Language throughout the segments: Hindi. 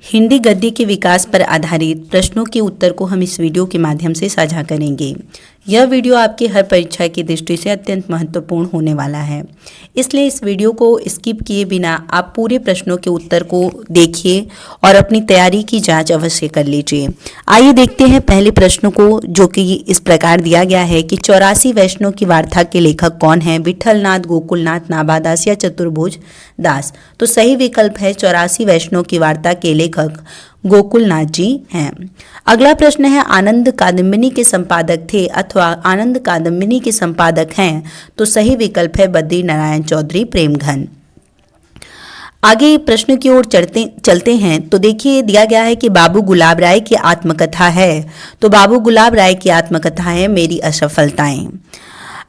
हिंदी गद्य के विकास पर आधारित प्रश्नों के उत्तर को हम इस वीडियो के माध्यम से साझा करेंगे। यह वीडियो आपकी हर परीक्षा की दृष्टि से अत्यंत महत्वपूर्ण होने वाला है, इसलिए इस वीडियो को स्किप किए बिना आप पूरे प्रश्नों के उत्तर को देखिए और अपनी तैयारी की जांच अवश्य कर लीजिए। आइए देखते हैं पहले प्रश्न को, जो कि इस प्रकार दिया गया है कि 84 वैष्णव की वार्ता के लेखक कौन है? विठलनाथ, गोकुलनाथ, नाभादास या चतुर्भुज दास। तो सही विकल्प है 84 वैष्णव की वार्ता के लेखक गोकुलनाथ जी हैं। अगला प्रश्न है, आनंद कादम्बिनी के संपादक थे अथवा आनंद कादम्बिनी के संपादक हैं? तो सही विकल्प है बद्री नारायण चौधरी प्रेमघन। आगे प्रश्न की ओर चलते हैं तो देखिए दिया गया है कि बाबू गुलाब राय की आत्मकथा है। तो बाबू गुलाब राय की आत्मकथा है मेरी असफलताएं।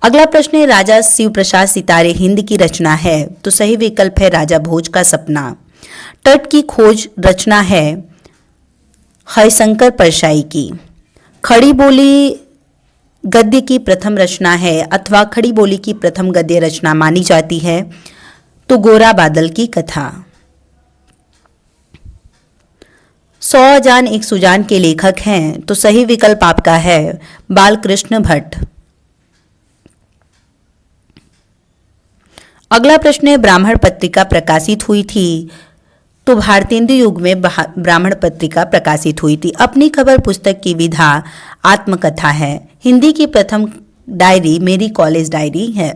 अगला प्रश्न है, राजा शिव प्रसाद सितारे हिंद की रचना है? तो सही विकल्प है राजा भोज का सपना। तट की खोज रचना है हरिशंकर परशाई की। खड़ी बोली गद्य की प्रथम रचना है अथवा खड़ी बोली की प्रथम गद्य रचना मानी जाती है? तो गोरा बादल की कथा। 100 अजान एक सुजान के लेखक हैं? तो सही विकल्प आपका है बालकृष्ण भट्ट। अगला प्रश्न है, ब्राह्मण पत्रिका प्रकाशित हुई थी? तो भारतेंदु युग में ब्राह्मण पत्रिका प्रकाशित हुई थी। अपनी खबर पुस्तक की विधा आत्मकथा है। हिंदी की प्रथम डायरी मेरी कॉलेज डायरी है।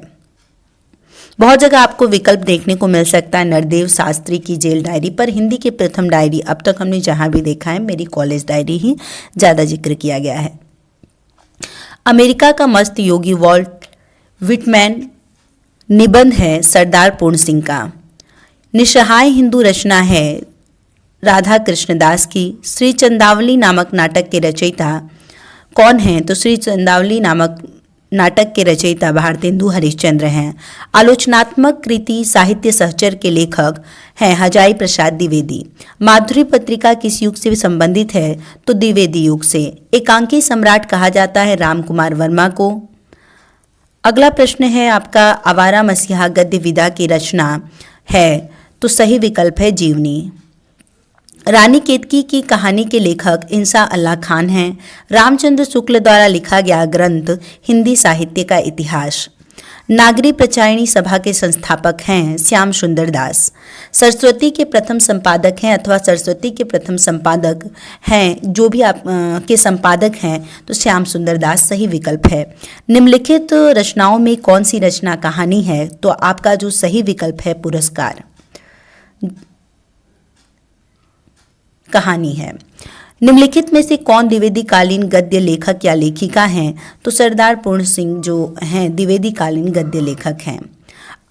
बहुत जगह आपको विकल्प देखने को मिल सकता है नरदेव शास्त्री की जेल डायरी, पर हिंदी की प्रथम डायरी अब तक हमने जहां भी देखा है मेरी कॉलेज डायरी ही ज़्यादा जिक्र किया गया है। अमेरिका का मस्त योगी वॉल्ट विटमैन निबंध है सरदार पूर्ण सिंह का। निस्सहाय हिंदू रचना है राधा कृष्णदास की। श्री चंदावली नामक नाटक के रचयिता कौन हैं? तो श्री चंदावली नामक नाटक के रचयिता भारतेंदु हरिश्चंद्र हैं। आलोचनात्मक कृति साहित्य सहचर के लेखक हैं हजारी प्रसाद द्विवेदी। माधुरी पत्रिका किस युग से संबंधित है? तो द्विवेदी युग से। एकांकी सम्राट कहा जाता है राम कुमार वर्मा को। अगला प्रश्न है आपका, आवारा मसीहा गद्य विधा की रचना है? तो सही विकल्प है जीवनी। रानी केतकी की कहानी के लेखक इंसा अल्लाह खान हैं। रामचंद्र शुक्ल द्वारा लिखा गया ग्रंथ हिंदी साहित्य का इतिहास। नागरी प्रचारिणी सभा के संस्थापक हैं श्याम सुंदर दास। सरस्वती के प्रथम संपादक हैं अथवा सरस्वती के प्रथम संपादक हैं, जो भी आप के संपादक हैं तो श्याम सुंदर दास सही विकल्प है। निम्नलिखित रचनाओं में कौन सी रचना कहानी है? तो आपका जो सही विकल्प है पुरस्कार कहानी है। निम्नलिखित में से कौन द्विवेदी कालीन गद्य लेखक या लेखिका हैं? तो सरदार पूर्ण सिंह जो हैं द्विवेदी कालीन गद्य लेखक हैं।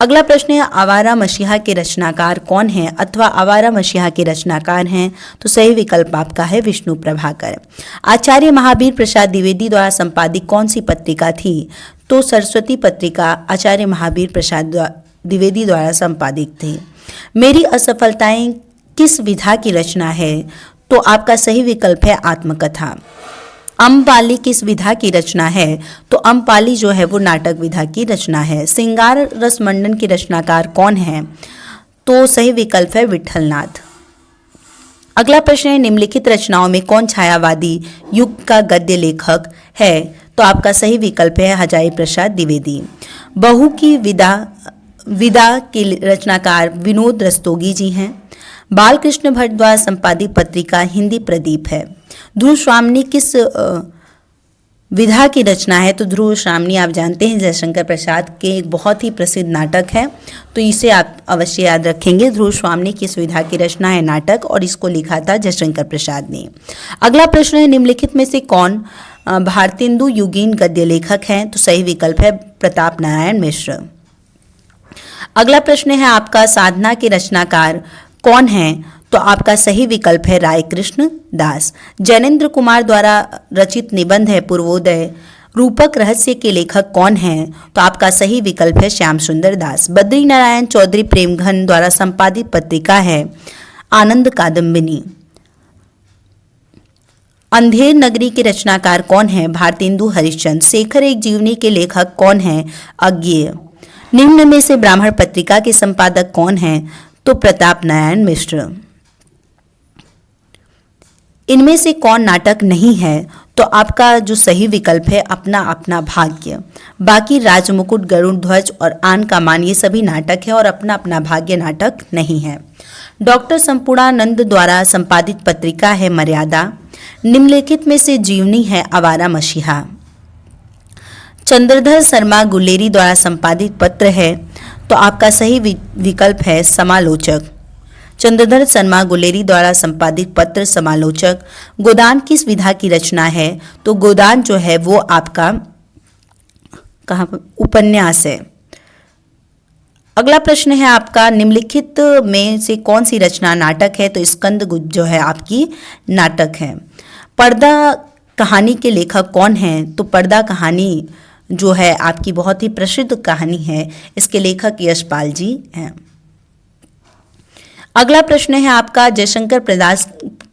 अगला प्रश्न है, आवारा मसीहा के रचनाकार कौन हैं अथवा आवारा मसीहा के रचनाकार हैं? तो सही विकल्प आपका है विष्णु प्रभाकर। आचार्य महावीर प्रसाद द्विवेदी द्वारा संपादित कौन सी पत्रिका थी? तो सरस्वती पत्रिका आचार्य महावीर प्रसाद द्विवेदी द्वारा संपादित थी। मेरी असफलताएं किस विधा की रचना है? तो आपका सही विकल्प है आत्मकथा। अम्पाली किस विधा की रचना है? तो अम्पाली जो है वो नाटक विधा की रचना है। श्रृंगार रस मंडन के रचनाकार कौन है? तो सही विकल्प है विठलनाथ। अगला प्रश्न है, निम्नलिखित रचनाओं में कौन छायावादी युग का गद्य लेखक है? तो आपका सही विकल्प है हजारी प्रसाद द्विवेदी। बहू की विदा के रचनाकार विनोद रस्तोगी जी हैं। बालकृष्ण भट्ट द्वारा संपादित पत्रिका हिंदी प्रदीप है। ध्रुव श्रामणी किस विधा की रचना है? तो ध्रुव श्रामणी आप जानते हैं जयशंकर प्रसाद के एक बहुत ही प्रसिद्ध नाटक है, तो इसे आप अवश्य याद रखेंगे। ध्रुव श्रामणी किस विधा की रचना है? नाटक, और इसको लिखा था जयशंकर प्रसाद ने। अगला प्रश्न है, निम्नलिखित में से कौन भारतेंदु युगीन गद्य लेखक हैं? तो सही विकल्प है प्रताप नारायण मिश्र। अगला प्रश्न है आपका, साधना के रचनाकार कौन हैं? तो आपका सही विकल्प है राय कृष्ण दास। जैनेन्द्र कुमार द्वारा रचित निबंध है पूर्वोदय रूपक रहस्य के लेखक कौन हैं? तो आपका सही विकल्प है श्याम सुंदर दास। बद्री नारायण चौधरी प्रेमघन द्वारा संपादित पत्रिका है आनंद कादम्बिनी। अंधेर नगरी के रचनाकार कौन है? भारतेंदु हरिश्चंद्र। शेखर एक जीवनी के लेखक कौन है? अज्ञेय। निम्न में से ब्राह्मण पत्रिका के संपादक कौन हैं? तो प्रताप नारायण मिश्र। इनमें से कौन नाटक नहीं है? तो आपका जो सही विकल्प है अपना अपना भाग्य। बाकी राजमुकुट, गरुड़ ध्वज और आन का मान ये सभी नाटक है और अपना अपना भाग्य नाटक नहीं है। डॉक्टर संपूर्णानंद द्वारा संपादित पत्रिका है मर्यादा। निम्नलिखित में से जीवनी है आवारा मसीहा। चंद्रधर शर्मा गुलेरी द्वारा संपादित पत्र है, तो आपका सही विकल्प है समालोचक। चंद्रधर शर्मा गुलेरी द्वारा संपादित पत्र समालोचक। गोदान किस विधा की रचना है? तो गोदान जो है वो आपका कहाँ पर उपन्यास है। अगला प्रश्न है आपका, निम्नलिखित में से कौन सी रचना नाटक है? तो स्कंद जो है आपकी नाटक है। पर्दा कहानी के लेखक कौन हैं? तो पर्दा कहानी जो है आपकी बहुत ही प्रसिद्ध कहानी है, इसके लेखक यशपाल जी हैं। अगला प्रश्न है आपका, जयशंकर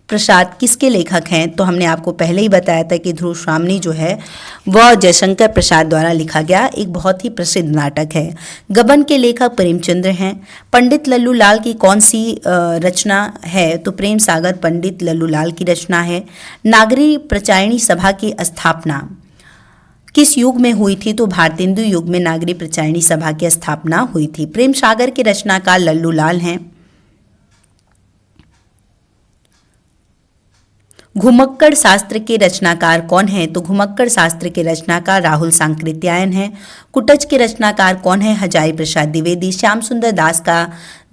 प्रसाद किसके लेखक हैं? तो हमने आपको पहले ही बताया था कि ध्रुव स्वामी जो है वह जयशंकर प्रसाद द्वारा लिखा गया एक बहुत ही प्रसिद्ध नाटक है। गबन के लेखक प्रेमचंद्र हैं। पंडित लल्लू लाल की कौन सी रचना है? तो प्रेम सागर पंडित लल्लू लाल की रचना है। नागरी प्रचारिणी सभा की स्थापना किस युग में हुई थी? तो भारतेंदु युग में नागरी प्रचारिणी सभा की स्थापना हुई थी। प्रेम सागर के रचनाकार लल्लू लाल हैं। घुमक्कड़ शास्त्र के रचनाकार कौन है? तो घुमक्कड़ शास्त्र के रचनाकार राहुल सांकृत्यायन हैं। कुटच के रचनाकार कौन है? हजारी प्रसाद द्विवेदी। श्याम सुंदर दास का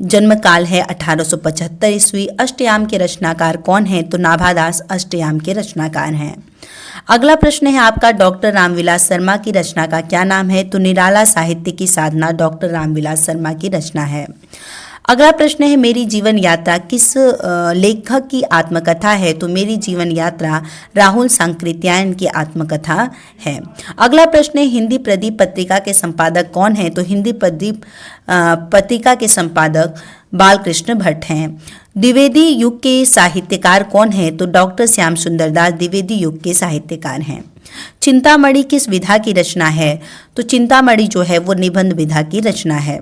जन्म काल है 1875 ईस्वी। अष्टयाम के रचनाकार कौन है? तो नाभादास अष्टयाम के रचनाकार हैं। अगला प्रश्न है आपका, डॉक्टर रामविलास शर्मा की रचना का क्या नाम है? तो निराला साहित्य की साधना डॉक्टर रामविलास शर्मा की रचना है। अगला प्रश्न है, मेरी जीवन यात्रा किस लेखक की आत्मकथा है? तो मेरी जीवन यात्रा राहुल सांकृत्यायन की आत्मकथा है। अगला प्रश्न है, हिंदी प्रदीप पत्रिका के संपादक कौन है? तो हिंदी प्रदीप पत्रिका के संपादक बालकृष्ण भट्ट हैं। द्विवेदी युग के साहित्यकार कौन है? तो डॉक्टर श्याम सुंदर दास द्विवेदी युग के साहित्यकार हैं। चिंतामणि किस विधा की रचना है? तो चिंतामणि जो है वो निबंध विधा की रचना है।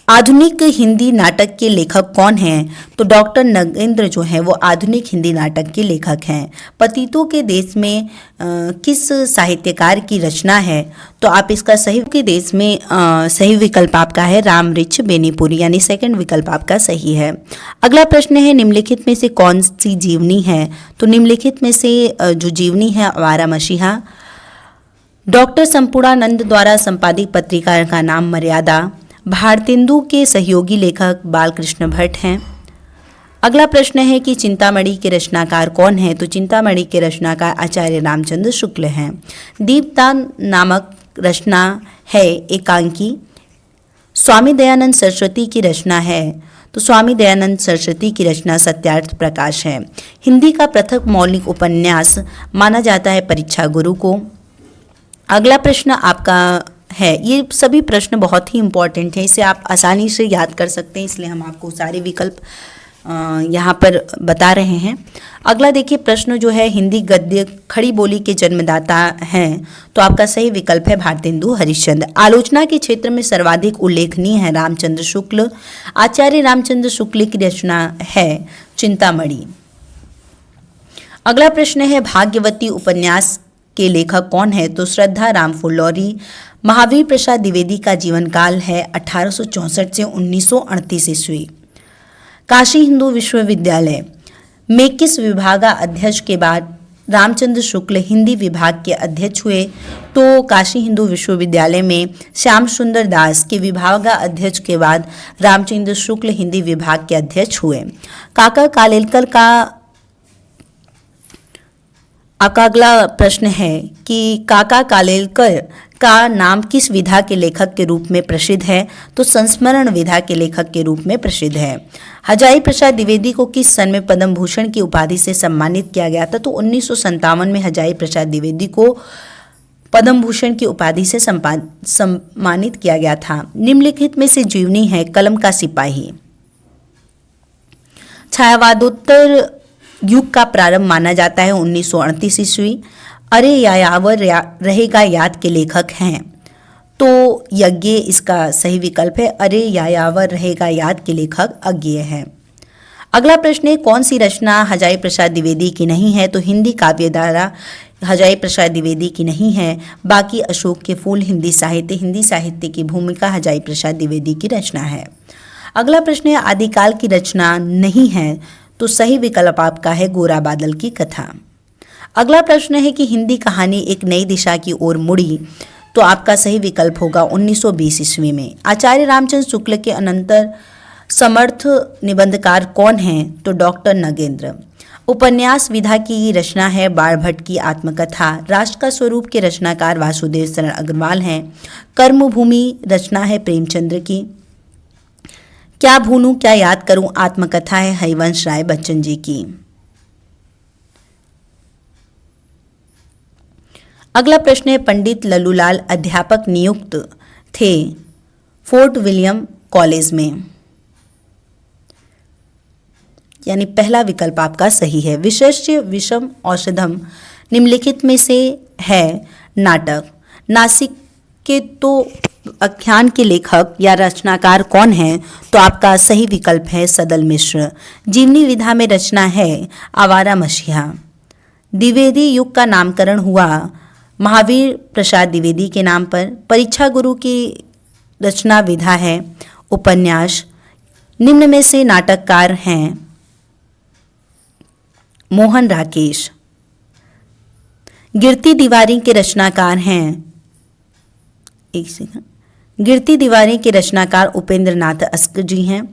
आधुनिक हिंदी नाटक के लेखक कौन हैं? तो डॉक्टर नगेंद्र जो है वो आधुनिक हिंदी नाटक के लेखक हैं। पतितों के देश में किस साहित्यकार की रचना है? तो आप इसका सही के देश में सही विकल्प आपका है रामरिच बेनीपुरी, यानी सेकंड विकल्प आपका सही है। अगला प्रश्न है, निम्नलिखित में से कौन सी जीवनी है? तो निम्नलिखित में से जो जीवनी है आवारा मसीहा। डॉक्टर संपूर्णानंद द्वारा संपादित पत्रिका का नाम मर्यादा। भारतेंदु के सहयोगी लेखक बालकृष्ण भट्ट हैं। अगला प्रश्न है कि चिंतामणि के रचनाकार कौन है? तो चिंतामणि के रचनाकार आचार्य रामचंद्र शुक्ल हैं। दीपदान नामक रचना है एकांकी। स्वामी दयानंद सरस्वती की रचना है, तो स्वामी दयानंद सरस्वती की रचना सत्यार्थ प्रकाश है। हिंदी का प्रथम मौलिक उपन्यास माना जाता है परीक्षा गुरु को। अगला प्रश्न आपका है, ये सभी प्रश्न बहुत ही इंपॉर्टेंट हैं, इसे आप आसानी से याद कर सकते हैं, इसलिए हम आपको सारे विकल्प यहाँ पर बता रहे हैं। अगला देखिए प्रश्न जो है, हिंदी गद्य खड़ी बोली के जन्मदाता हैं, तो आपका सही विकल्प है भारतेंदु हरिश्चंद्र। आलोचना के क्षेत्र में सर्वाधिक उल्लेखनीय है रामचंद्र शुक्ल। आचार्य रामचंद्र शुक्ल की रचना है चिंतामणि। अगला प्रश्न है, भाग्यवती उपन्यास के लेखक कौन है? तो श्रद्धा राम फुल्लौरी। महावीर प्रसाद द्विवेदी का जीवन काल है 1864 से 1938 ईस्वी। काशी हिंदू विश्वविद्यालय में किस विभागाध्यक्ष के बाद रामचंद्र शुक्ल हिंदी विभाग के अध्यक्ष हुए? तो काशी हिंदू विश्वविद्यालय में श्याम सुंदर दास के विभागाध्यक्ष के बाद रामचंद्र शुक्ल हिंदी विभाग के अध्यक्ष हुए। काका कालेलकर का अगला प्रश्न है कि काका कालेलकर का नाम किस विधा के लेखक के रूप में प्रसिद्ध है? तो संस्मरण विधा के लेखक के रूप में प्रसिद्ध है। हजारी प्रसाद द्विवेदी को किस सन में पद्म भूषण की उपाधि से सम्मानित किया गया था? तो 1957 में हजारी प्रसाद द्विवेदी को पद्म भूषण की उपाधि से सम्मानित किया गया था। निम्नलिखित में से जीवनी है कलम का सिपाही। छायावादोत्तर युग का प्रारंभ माना जाता है 1938 ईस्वी। अरे यायावर रहेगा याद के लेखक हैं, तो यज्ञेय इसका सही विकल्प है। अरे यायावर रहेगा याद के लेखक अज्ञेय हैं। अगला प्रश्न है, कौन सी रचना हजारी प्रसाद द्विवेदी की नहीं है? तो हिंदी काव्य धारा हजारी प्रसाद द्विवेदी की नहीं है। बाकी अशोक के फूल हिंदी साहित्य की भूमिका हजारी प्रसाद द्विवेदी की रचना है। अगला प्रश्न है, आदिकाल की रचना नहीं है? तो सही विकल्प आपका है गोरा बादल की कथा। अगला प्रश्न है कि हिंदी कहानी एक नई दिशा की ओर मुड़ी? तो आपका सही विकल्प होगा 1920 ईस्वी में। आचार्य रामचंद्र शुक्ल के अनंतर समर्थ निबंधकार कौन हैं? तो डॉक्टर नगेंद्र। उपन्यास विधा की रचना है बाणभट्ट की आत्मकथा। राष्ट्र का स्वरूप के रचनाकार वासुदेव शरण अग्रवाल हैं। कर्मभूमि रचना है प्रेमचंद्र की। क्या भूनूं क्या याद करूं आत्मकथा है हरिवंश राय बच्चन जी की। अगला प्रश्न है, पंडित लल्लूलाल अध्यापक नियुक्त थे फोर्ट विलियम कॉलेज में? यानी पहला विकल्प आपका सही है। विशेष्य विषम औषधम निम्नलिखित में से है नाटक। नासिक के तो आख्यान के लेखक या रचनाकार कौन है? तो आपका सही विकल्प है सदल मिश्र। जीवनी विधा में रचना है आवारा मसीहा। द्विवेदी युग का नामकरण हुआ महावीर प्रसाद द्विवेदी के नाम पर। परीक्षा गुरु की रचना विधा है उपन्यास। निम्न में से नाटककार हैं मोहन राकेश। गिरती दीवारी के रचनाकार हैं, एक सेकंड, गिरती दीवारी के रचनाकार उपेंद्र नाथ अस्कर जी हैं।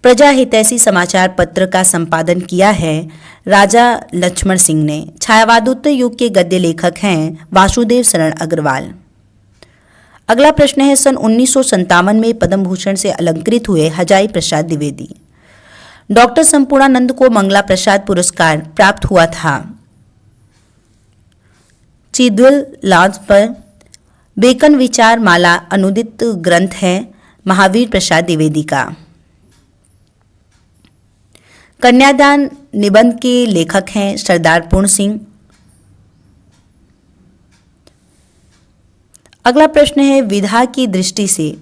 प्रजा हितैषी समाचार पत्र का संपादन किया है राजा लक्ष्मण सिंह ने। छायावादोत्तर युग के गद्य लेखक हैं वासुदेव शरण अग्रवाल। अगला प्रश्न है, सन 1957 में पद्म भूषण से अलंकृत हुए हजारी प्रसाद द्विवेदी। डॉक्टर संपूर्णानंद को मंगला प्रसाद पुरस्कार प्राप्त हुआ था। चिद्वल लाज पर बेकन विचार माला अनुदित ग्रंथ है महावीर प्रसाद द्विवेदी का। कन्यादान निबंध के लेखक हैं सरदार पूर्ण सिंह। अगला प्रश्न है, विधा की दृष्टि से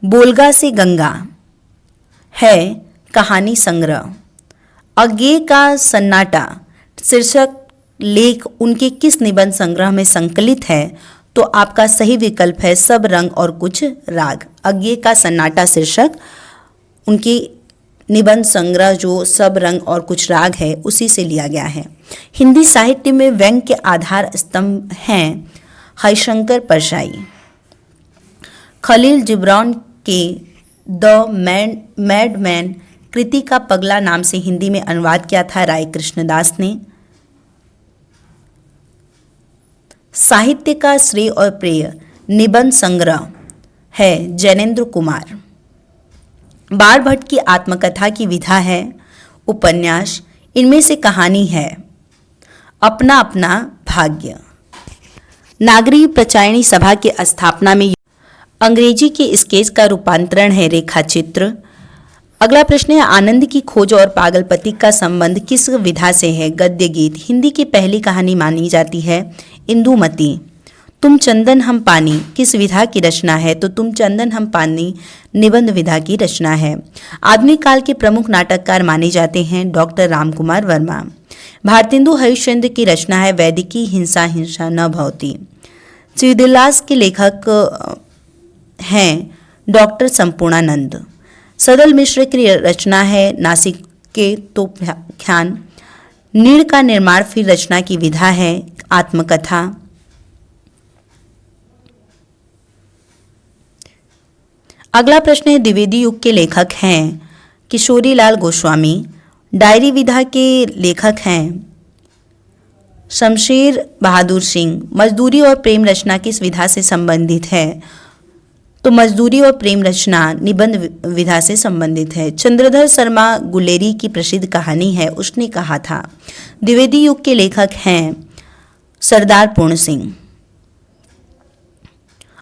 बोलगा से गंगा है कहानी संग्रह। अज्ञेय का सन्नाटा शीर्षक लेख उनके किस निबंध संग्रह में संकलित है? तो आपका सही विकल्प है सब रंग और कुछ राग। अज्ञेय का सन्नाटा शीर्षक उनकी निबंध संग्रह जो सब रंग और कुछ राग है उसी से लिया गया है। हिंदी साहित्य में व्यंग्य के आधार स्तंभ हैं हरिशंकर परसाई। खलील जिब्रान के द मैडमैन कृति का पगला नाम से हिंदी में अनुवाद किया था राय कृष्णदास ने। साहित्य का श्रेय और प्रेय निबंध संग्रह है जैनेन्द्र कुमार। बाणभट्ट की आत्मकथा की विधा है उपन्यास। इनमें से कहानी है अपना अपना भाग्य। नागरी प्रचारिणी सभा की स्थापना में अंग्रेजी के स्केच का रूपांतरण है रेखाचित्र। अगला प्रश्न है, आनंद की खोज और पागलपति का संबंध किस विधा से है? गद्य गीत। हिंदी की पहली कहानी मानी जाती है इंदुमती। तुम चंदन हम पानी किस विधा की रचना है? तो तुम चंदन हम पानी निबंध विधा की रचना है। आधुनिक काल के प्रमुख नाटककार माने जाते हैं डॉक्टर रामकुमार वर्मा। भारतेंदु हरिश्चंद्र की रचना है वैदिकी हिंसा हिंसा न भवती। चिदिलास के लेखक हैं डॉक्टर संपूर्णानंद। सदल मिश्र की रचना है नासिक के तो ख्यान। नीड़ का निर्माण फिर रचना की विधा है आत्मकथा। अगला प्रश्न है, द्विवेदी युग के लेखक हैं किशोरी लाल गोस्वामी। डायरी विधा के लेखक हैं शमशेर बहादुर सिंह। मजदूरी और प्रेम रचना किस विधा से संबंधित है? तो मजदूरी और प्रेम रचना निबंध विधा से संबंधित है। चंद्रधर शर्मा गुलेरी की प्रसिद्ध कहानी है उसने कहा था। द्विवेदी युग के लेखक हैं सरदार पूर्ण सिंह।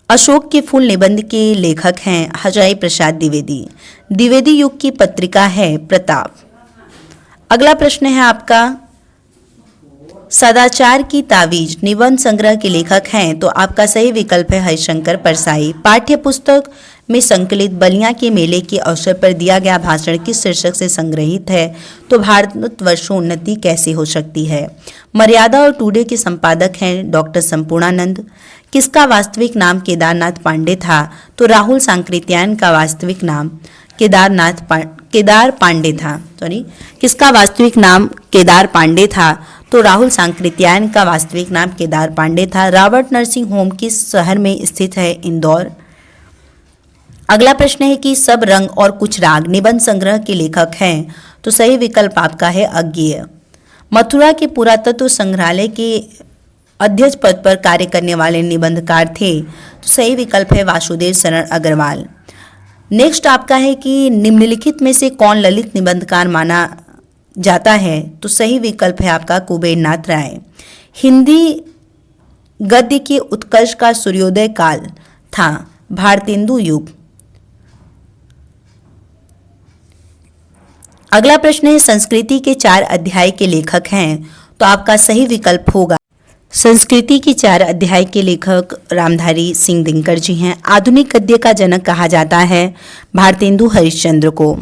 अशोक के फूल निबंध के लेखक हैं हजारी प्रसाद द्विवेदी। द्विवेदी युग की पत्रिका है प्रताप। अगला प्रश्न है आपका, सदाचार की तावीज निबंध संग्रह के लेखक हैं? तो आपका सही विकल्प है हरिशंकर परसाई। पाठ्य पुस्तक में संकलित बलिया के मेले के अवसर पर दिया गया भाषण किस शीर्षक से संग्रहित है? तो भारतवर्षों उन्नति कैसे हो सकती है। मर्यादा और टुडे के संपादक हैं डॉक्टर संपूर्णानंद। किसका वास्तविक नाम केदारनाथ पांडे था? तो राहुल सांकृत्यायन का वास्तविक नाम केदार पांडे था। किसका वास्तविक नाम केदार पांडे था? तो राहुल सांकृत्यायन का वास्तविक नाम केदार पांडे था। रॉबर्ट नर्सिंग होम किस शहर में स्थित है? इंदौर। अगला प्रश्न है कि सब रंग और कुछ राग निबंध संग्रह के लेखक हैं? तो सही विकल्प आपका है अज्ञेय। मथुरा के पुरातत्व संग्रहालय के अध्यक्ष पद पर कार्य करने वाले निबंधकार थे? तो सही विकल्प है वासुदेव शरण अग्रवाल। नेक्स्ट आपका है कि निम्नलिखित में से कौन ललित निबंधकार माना जाता है? तो सही विकल्प है आपका कुबेरनाथ राय। हिंदी गद्य के उत्कर्ष का सूर्योदय काल था? भारतेंदु युग। अगला प्रश्न है संस्कृति के 4 अध्याय के लेखक हैं? तो आपका सही विकल्प होगा संस्कृति के 4 अध्याय के लेखक रामधारी सिंह दिनकर जी हैं। आधुनिक गद्य का जनक कहा जाता है भारतेंदु हरिश्चंद्र को।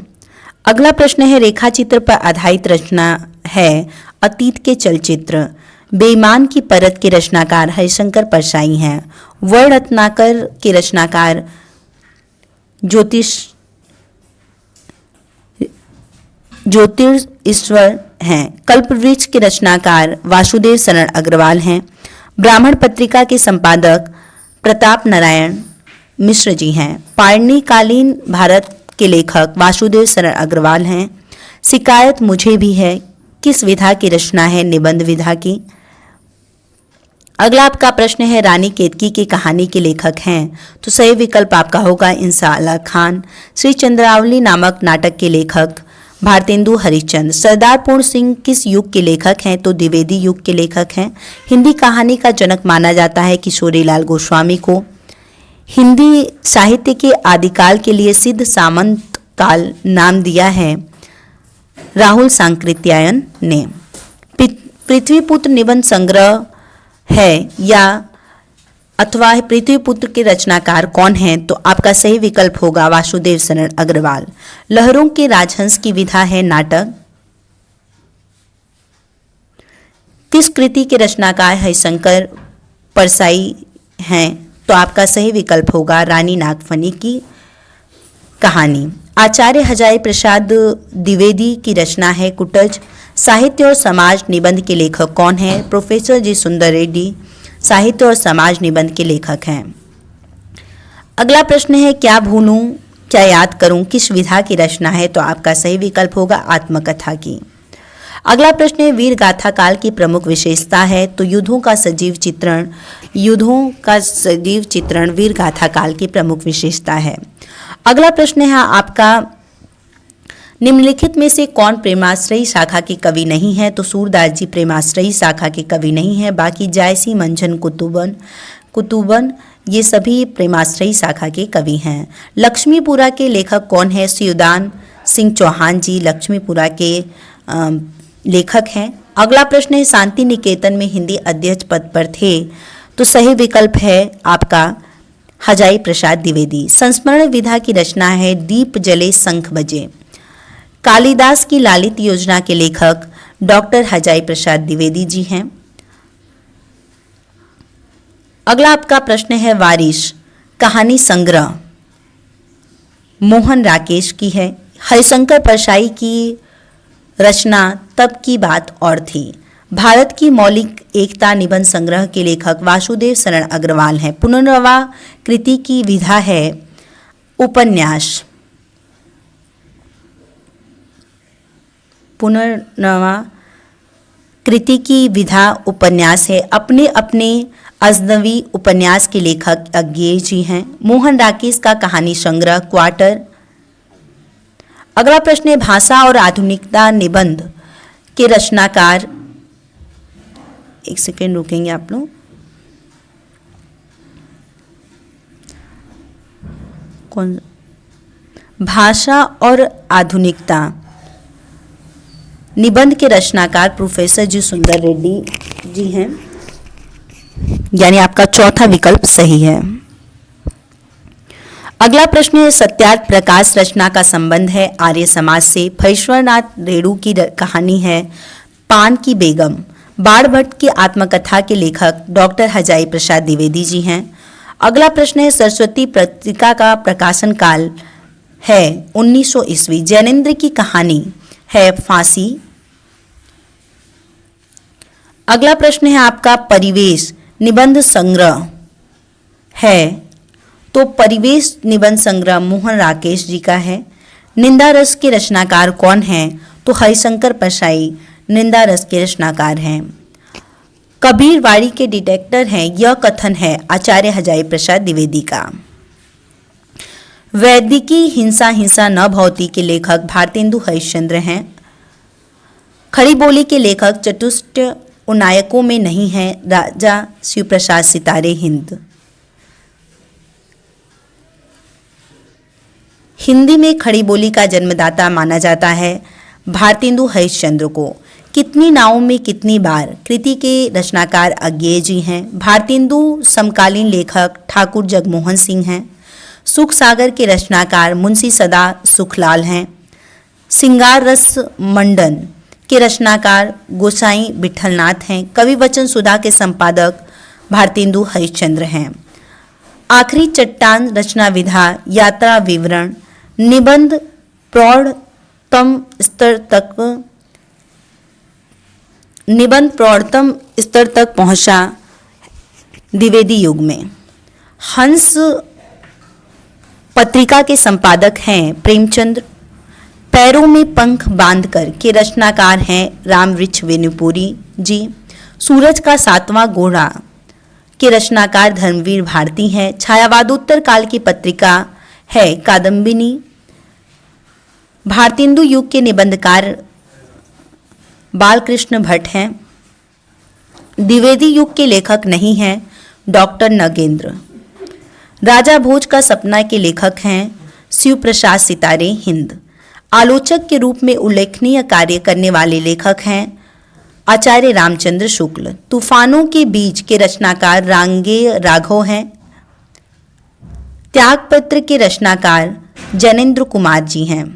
अगला प्रश्न है रेखा चित्र पर आधारित रचना है अतीत के चलचित्र। बेईमान की परत के रचनाकार हरिशंकर परसाई हैं। वर्ण रत्नाकर के रचनाकार ज्योतिर्श्वर हैं। कल्पवृक्ष के रचनाकार वासुदेव शरण अग्रवाल हैं। ब्राह्मण पत्रिका के संपादक प्रताप नारायण मिश्र जी हैं। पाणिनिकालीन भारत के लेखक वासुदेव शरण अग्रवाल हैं। शिकायत मुझे भी है किस विधा की रचना है? निबंध विधा की। अगला आपका प्रश्न है रानी केतकी की कहानी के लेखक हैं? तो सही विकल्प आपका होगा इंसाअल्लाह खान। श्री चंद्रावली नामक नाटक के लेखक भारतेंदु हरिश्चंद्र। सरदार पूर्ण सिंह किस युग के लेखक हैं? तो द्विवेदी युग के लेखक हैं। हिंदी कहानी का जनक माना जाता है किशोरीलाल गोस्वामी को। हिंदी साहित्य के आदिकाल के लिए सिद्ध सामंत काल नाम दिया है राहुल सांकृत्यायन ने। पृथ्वीपुत्र निबंध संग्रह है या अथवा पृथ्वीपुत्र के रचनाकार कौन हैं? तो आपका सही विकल्प होगा वासुदेव शरण अग्रवाल। लहरों के राजहंस की विधा है नाटक। किस कृति के रचनाकार हरिशंकर परसाई हैं? तो आपका सही विकल्प होगा रानी नागफनी की कहानी। आचार्य हजारी प्रसाद द्विवेदी की रचना है कुटज। साहित्य और समाज निबंध के लेखक कौन हैं? प्रोफेसर जी सुंदर रेड्डी साहित्य और समाज निबंध के लेखक हैं। अगला प्रश्न है क्या भूलूं क्या याद करूं किस विधा की रचना है? तो आपका सही विकल्प होगा आत्मकथा की। अगला प्रश्न है वीर गाथा काल की प्रमुख विशेषता है? तो युद्धों का सजीव चित्रण वीर गाथा काल की प्रमुख विशेषता है। अगला प्रश्न है आपका निम्नलिखित में से कौन प्रेमाश्रयी शाखा के कवि नहीं है? तो सूरदास जी प्रेमाश्रयी शाखा के कवि नहीं है। बाकी जायसी मंझन कुतुबन ये सभी प्रेमाश्रयी शाखा के कवि हैं। लक्ष्मीपुरा के लेखक कौन है? शिवदान सिंह चौहान जी लक्ष्मीपुरा के लेखक हैं। अगला प्रश्न है शांति निकेतन में हिंदी अध्यक्ष पद पर थे? तो सही विकल्प है आपका हजारी प्रसाद द्विवेदी। संस्मरण विधा की रचना है दीप जले शंख बजे। कालिदास की लालित योजना के लेखक डॉक्टर हजारी प्रसाद द्विवेदी जी हैं। अगला आपका प्रश्न है वारिश कहानी संग्रह मोहन राकेश की है। हरिशंकर परसाई की रचना तब की बात और थी। भारत की मौलिक एकता निबंध संग्रह के लेखक वासुदेव शरण अग्रवाल हैं। पुनर्नवा कृति की विधा है उपन्यास। पुनर्नवा कृति की विधा उपन्यास है। अपने अपने अजनबी उपन्यास के लेखक अज्ञेय जी हैं। मोहन राकेश का कहानी संग्रह क्वार्टर। अगला प्रश्न है भाषा और आधुनिकता निबंध के रचनाकार, एक सेकेंड रुकेंगे आप लोग, कौन? भाषा और आधुनिकता निबंध के रचनाकार प्रोफेसर जी सुंदर रेड्डी जी हैं, यानी आपका चौथा विकल्प सही है। अगला प्रश्न है, सत्यार्थ प्रकाश रचना का संबंध है आर्य समाज से। फणीश्वरनाथ रेणु की कहानी है पान की बेगम। बाण भट्ट की आत्मकथा के लेखक डॉक्टर हजाई प्रसाद द्विवेदी जी हैं। अगला प्रश्न है, सरस्वती पत्रिका का प्रकाशन काल है 1900 ईस्वी। जैनेन्द्र की कहानी है फांसी। अगला प्रश्न है आपका, परिवेश निबंध संग्रह है, तो परिवेश निबंध संग्रह मोहन राकेश जी का है। निंदा रस के रचनाकार कौन हैं, तो हरिशंकर परसाई निंदा रस के रचनाकार हैं। कबीरवाड़ी के डिटेक्टर हैं, यह कथन है आचार्य हजाई प्रसाद द्विवेदी का। वैदिकी हिंसा हिंसा न भवती के लेखक भारतेंदु हरिश्चंद्र हैं। खड़ी बोली के लेखक चतुष्ट उन्नायकों में नहीं है, राजा शिवप्रसाद सितारे हिंद। हिंदी में खड़ी बोली का जन्मदाता माना जाता है भारतेंदु हरिश्चंद्र को। कितनी नावों में कितनी बार कृति के रचनाकार अज्ञेय जी हैं। भारतेंदु समकालीन लेखक ठाकुर जगमोहन सिंह हैं। सुख सागर के रचनाकार मुंशी सदा सुखलाल हैं। सिंगार रस मंडन के रचनाकार गोसाई विठलनाथ हैं। कवि वचन सुधा के संपादक भारतेंदु हरिश्चंद्र हैं। आखिरी चट्टान रचना विधा यात्रा विवरण निबंध प्रौढ़तम स्तर तक पहुंचा द्विवेदी युग में। हंस पत्रिका के संपादक हैं प्रेमचंद्र। पैरों में पंख बांधकर के रचनाकार हैं रामवृक्ष वेणुपुरी जी। सूरज का सातवां घोड़ा के रचनाकार धर्मवीर भारती हैं। छायावादोत्तर काल की पत्रिका है कादम्बिनी। भारतेंदु युग के निबंधकार बालकृष्ण भट्ट हैं। द्विवेदी युग के लेखक नहीं हैं डॉक्टर नगेंद्र। राजा भोज का सपना के लेखक हैं शिवप्रसाद सितारे हिंद। आलोचक के रूप में उल्लेखनीय कार्य करने वाले लेखक हैं आचार्य रामचंद्र शुक्ल। तूफानों के बीच के रचनाकार रांगेय राघव हैं। त्यागपत्र के रचनाकार जैनेन्द्र कुमार जी हैं।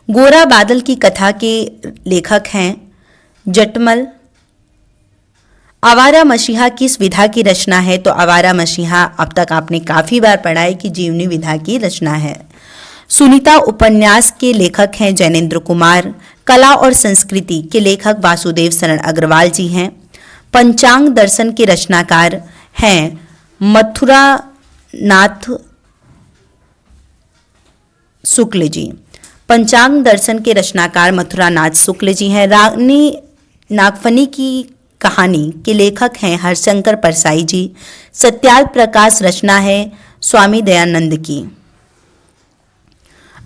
गोरा बादल की कथा के लेखक हैं जटमल। आवारा मसीहा किस विधा की रचना है, तो आवारा मसीहा अब तक आपने काफ़ी बार पढ़ा है कि जीवनी विधा की रचना है। सुनीता उपन्यास के लेखक हैं जैनेन्द्र कुमार। कला और संस्कृति के लेखक वासुदेव शरण अग्रवाल जी हैं। पंचांग दर्शन के रचनाकार हैं मथुरा नाथ शुक्ल जी। पंचांग दर्शन के रचनाकार मथुरा नाथ शुक्ल जी हैं। रानी नागफनी की कहानी के लेखक हैं हरिशंकर परसाई जी। सत्यार्थ प्रकाश रचना है स्वामी दयानंद की।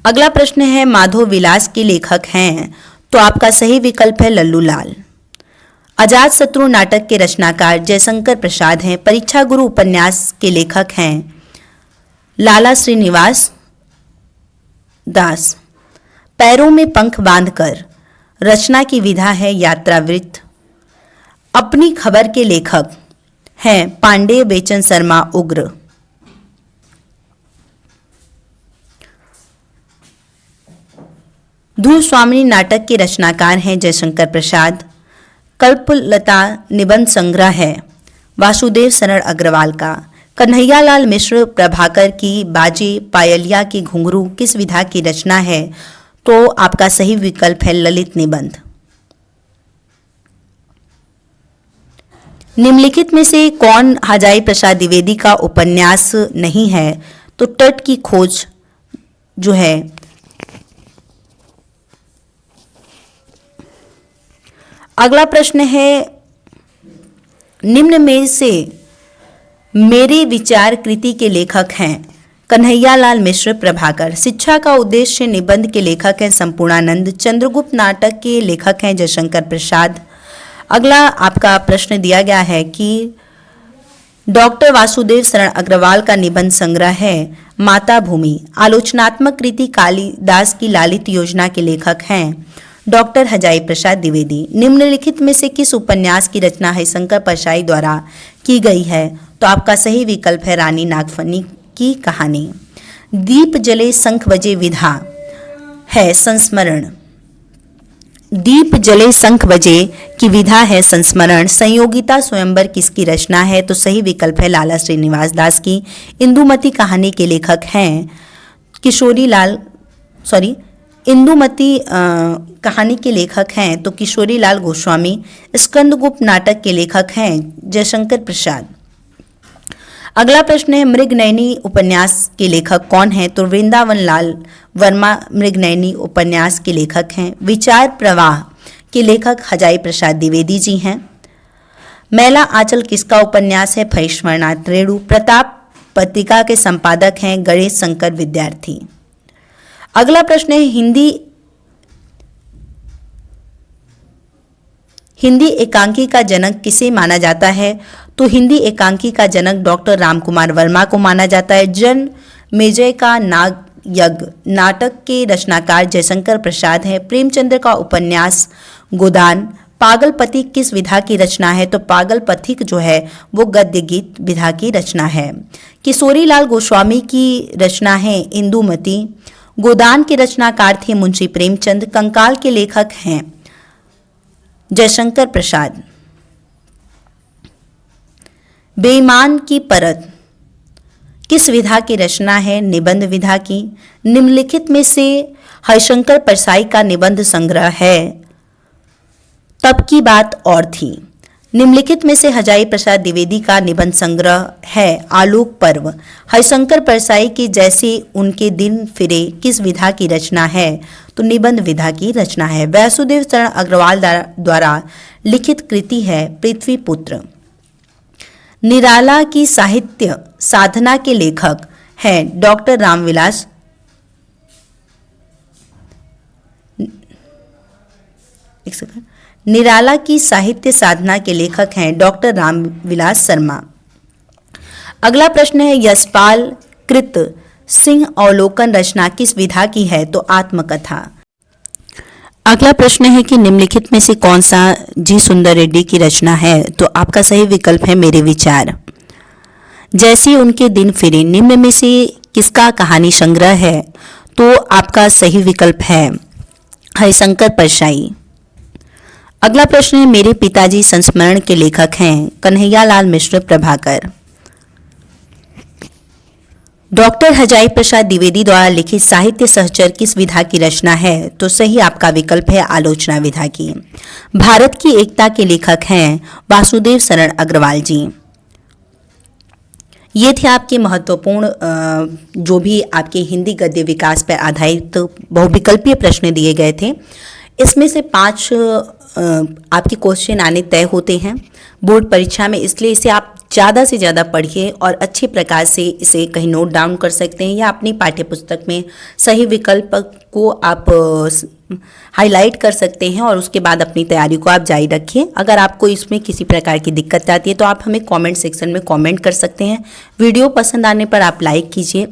अगला प्रश्न है, माधव विलास के लेखक हैं, तो आपका सही विकल्प है लल्लू लाल। अजात शत्रु नाटक के रचनाकार जयशंकर प्रसाद हैं। परीक्षा गुरु उपन्यास के लेखक हैं लाला श्रीनिवास दास। पैरों में पंख बांधकर रचना की विधा है यात्रावृत्त। अपनी खबर के लेखक हैं पांडेय बेचन शर्मा उग्र। ध्रुव स्वामिनी नाटक के रचनाकार हैं जयशंकर प्रसाद। कल्पलता निबंध संग्रह है वासुदेव शरण अग्रवाल का। कन्हैयालाल मिश्र प्रभाकर की बाजे पायलिया की घुंघरू किस विधा की रचना है, तो आपका सही विकल्प है ललित निबंध। निम्नलिखित में से कौन हजाई प्रसाद द्विवेदी का उपन्यास नहीं है, तो तट की खोज जो है अगला प्रश्न है, निम्न में से मेरे विचार कृति के लेखक हैं कन्हैयालाल मिश्र प्रभाकर। शिक्षा का उद्देश्य निबंध के लेखक हैं संपूर्णानंद। चंद्रगुप्त नाटक के लेखक हैं जयशंकर प्रसाद। अगला आपका प्रश्न दिया गया है कि डॉक्टर वासुदेव शरण अग्रवाल का निबंध संग्रह है माता भूमि। आलोचनात्मक कृति कालिदास की लालित योजना के लेखक हैं डॉक्टर हजाई प्रसाद द्विवेदी। निम्नलिखित में से किस उपन्यास की रचना हरिशंकर परसाई द्वारा की गई है, तो आपका सही विकल्प है रानी नागफनी की कहानी। दीप जले शंख बजे विधा है संस्मरण। दीप जले शंख बजे की विधा है संस्मरण। संयोगिता स्वयंवर किसकी रचना है? तो सही विकल्प है लाला श्रीनिवास दास की। इंदुमती कहानी के लेखक हैं इंदुमती कहानी के लेखक हैं तो किशोरी लाल गोस्वामी। स्कंदगुप्त नाटक के लेखक हैं जयशंकर प्रसाद। अगला प्रश्न है मृगनयनी उपन्यास के लेखक कौन है? तो वृंदावन लाल वर्मा मृगनयनी उपन्यास के लेखक हैं। विचार प्रवाह के लेखक हजाई प्रसाद द्विवेदी जी हैं। मैला आंचल किसका उपन्यास है? फणीश्वरनाथ रेणु। प्रताप पत्रिका के संपादक हैं गणेश शंकर विद्यार्थी। अगला प्रश्न है हिंदी एकांकी का जनक किसे माना जाता है? तो हिंदी एकांकी का जनक डॉक्टर रामकुमार वर्मा को माना जाता है। जनमेजय का नागयज्ञ नाटक के रचनाकार जयशंकर प्रसाद हैं। प्रेमचंद्र का उपन्यास गोदान। पागलपति किस विधा की रचना है? तो पागलपथिक जो है वो गद्य गीत विधा की रचना है। किशोरी लाल गोस्वामी की रचना है इंदुमती। गोदान के रचनाकार थे मुंशी प्रेमचंद। कंकाल के लेखक हैं जयशंकर प्रसाद। बेईमान की परत किस विधा की रचना है? निबंध विधा की। निम्नलिखित में से हरिशंकर परसाई का निबंध संग्रह है तब की बात और थी। निम्नलिखित में से हजाई प्रसाद द्विवेदी का निबंध संग्रह है आलोक पर्व। हरिशंकर परसाई की जैसे उनके दिन फिरे किस विधा की रचना है? तो निबंध विधा की रचना है। वासुदेव शरण अग्रवाल द्वारा लिखित कृति है पृथ्वी पुत्र। निराला की साहित्य साधना के लेखक हैं डॉक्टर रामविलास निराला की साहित्य साधना के लेखक हैं डॉक्टर रामविलास शर्मा। अगला प्रश्न है यशपाल कृत सिंह अवलोकन रचना किस विधा की है? तो आत्मकथा। अगला प्रश्न है कि निम्नलिखित में से कौन सा जी सुंदर रेड्डी की रचना है? तो आपका सही विकल्प है मेरे विचार। जैसे उनके दिन फिरे निम्न में से किसका कहानी संग्रह है? तो आपका सही विकल्प है हरिशंकर परसाई। अगला प्रश्न है मेरे पिताजी संस्मरण के लेखक हैं कन्हैयालाल मिश्र प्रभाकर। डॉक्टर हजाई प्रसाद द्विवेदी द्वारा लिखित साहित्य सहचर किस विधा की रचना है? तो सही आपका विकल्प है आलोचना विधा की। भारत की एकता के लेखक हैं वासुदेव शरण अग्रवाल जी। ये थे आपके महत्वपूर्ण जो भी आपके हिंदी गद्य विकास पर आधारित बहुविकल्पीय प्रश्न दिए गए थे। इसमें से 5 आपके क्वेश्चन आने तय होते हैं बोर्ड परीक्षा में, इसलिए इसे आप ज़्यादा से ज़्यादा पढ़िए और अच्छे प्रकार से इसे कहीं नोट डाउन कर सकते हैं या अपनी पाठ्यपुस्तक में सही विकल्प को आप हाईलाइट कर सकते हैं और उसके बाद अपनी तैयारी को आप जारी रखिए। अगर आपको इसमें किसी प्रकार की दिक्कत आती है तो आप हमें कमेंट सेक्शन में कमेंट कर सकते हैं। वीडियो पसंद आने पर आप लाइक कीजिए।